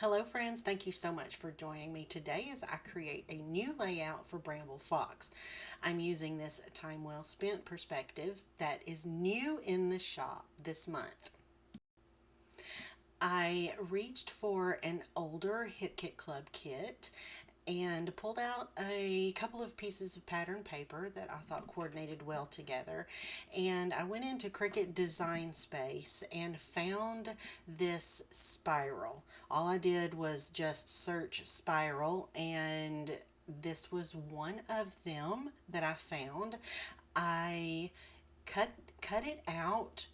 Hello friends, thank you so much for joining me today as I create a new layout for Bramble Fox. I'm using this time well spent perspective that is new in the shop this month. I reached for an older Hit Kit Club kit and pulled out a couple of pieces of pattern paper that I thought coordinated well together. And I went into Cricut Design Space and found this spiral. All I did was just search spiral, and this was one of them that I found. I cut cut it out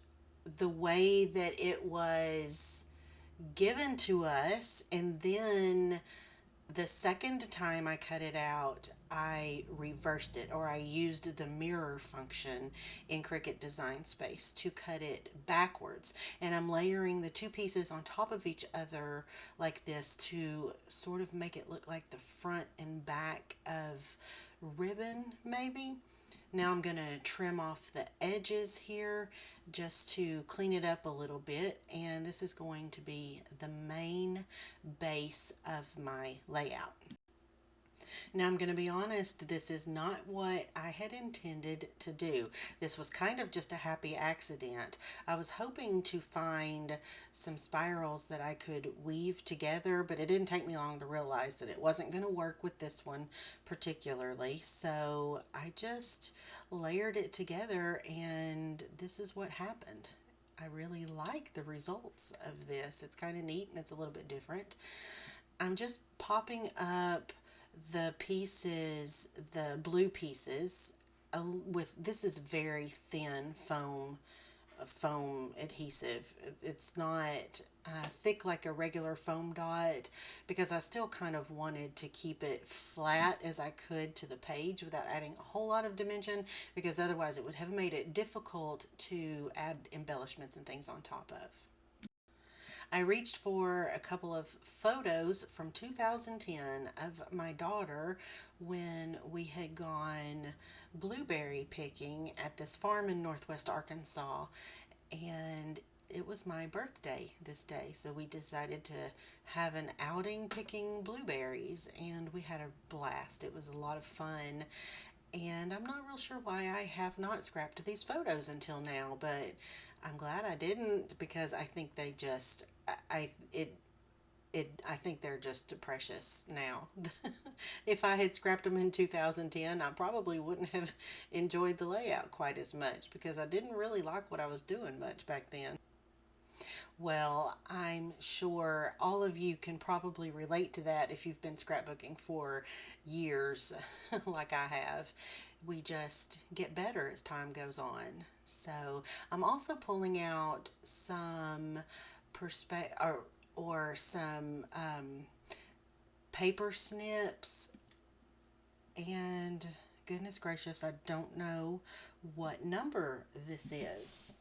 the way that it was given to us, and then the second time I cut it out, I reversed it, or I used the mirror function in Cricut Design Space to cut it backwards. And I'm layering the two pieces on top of each other like this to sort of make it look like the front and back of ribbon, maybe. Now I'm going to trim off the edges here just to clean it up a little bit, and this is going to be the main base of my layout. Now I'm going to be honest, this is not what I had intended to do. This was kind of just a happy accident. I was hoping to find some spirals that I could weave together, but it didn't take me long to realize that it wasn't going to work with this one particularly. So I just layered it together, and this is what happened. I really like the results of this. It's kind of neat and it's a little bit different. I'm just popping up the pieces, the blue pieces, with this is very thin foam adhesive. It's not thick like a regular foam dot, because I still kind of wanted to keep it flat as I could to the page without adding a whole lot of dimension, because otherwise it would have made it difficult to add embellishments and things on top of. I reached for a couple of photos from 2010 of my daughter when we had gone blueberry picking at this farm in Northwest Arkansas, and it was my birthday this day, so we decided to have an outing picking blueberries, and we had a blast. It was a lot of fun, and I'm not real sure why I have not scrapped these photos until now, but I'm glad I didn't, because I think they just I think they're just precious now. If I had scrapped them in 2010, I probably wouldn't have enjoyed the layout quite as much, because I didn't really like what I was doing much back then. Well, I'm sure all of you can probably relate to that if you've been scrapbooking for years like I have. We just get better as time goes on. So I'm also pulling out some perspective or some paper snips, and goodness gracious, I don't know what number this is.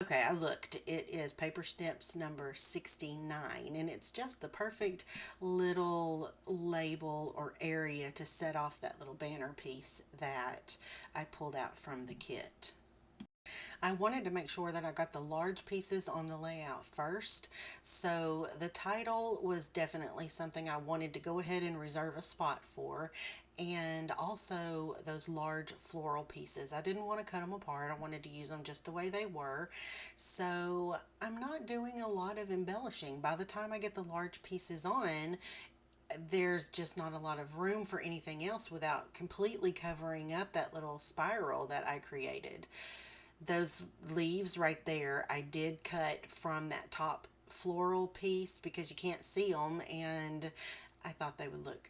Okay, I looked. It is paper snips number 69, and it's just the perfect little label or area to set off that little banner piece that I pulled out from the kit. I wanted to make sure that I got the large pieces on the layout first, so the title was definitely something I wanted to go ahead and reserve a spot for, and also those large floral pieces. I didn't want to cut them apart. I wanted to use them just the way they were, so I'm not doing a lot of embellishing. By the time I get the large pieces on, there's just not a lot of room for anything else without completely covering up that little spiral that I created. Those leaves right there, I did cut from that top floral piece because you can't see them, and I thought they would look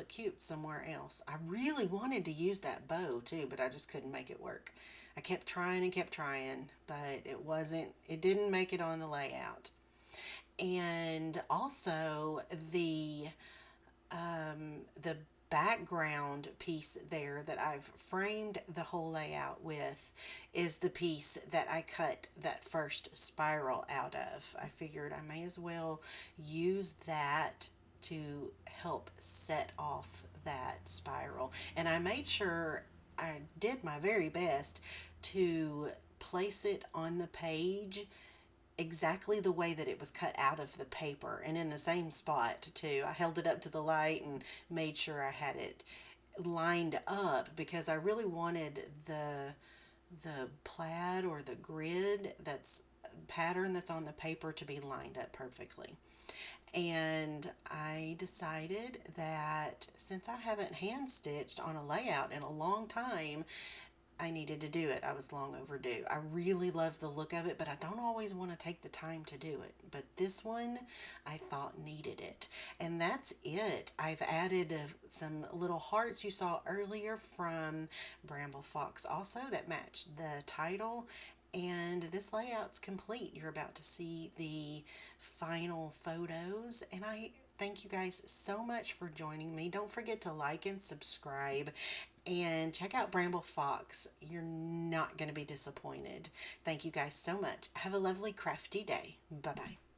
cute somewhere else. I really wanted to use that bow too, but I just couldn't make it work. I kept trying and kept trying, but it didn't make it on the layout. And also the background piece there that I've framed the whole layout with is the piece that I cut that first spiral out of. I figured I may as well use that to help set off that spiral. And I made sure I did my very best to place it on the page exactly the way that it was cut out of the paper and in the same spot too. I held it up to the light and made sure I had it lined up because I really wanted the plaid or the grid that's pattern that's on the paper to be lined up perfectly. And I decided that since I haven't hand stitched on a layout in a long time, I needed to do it. I was long overdue. I really love the look of it, but I don't always want to take the time to do it. But this one I thought needed it. And that's it. I've added some little hearts you saw earlier from Bramble Fox also that matched the title. And this layout's complete. You're about to see the final photos. And I thank you guys so much for joining me. Don't forget to like and subscribe and check out Bramble Fox. You're not going to be disappointed. Thank you guys so much. Have a lovely crafty day. Bye bye.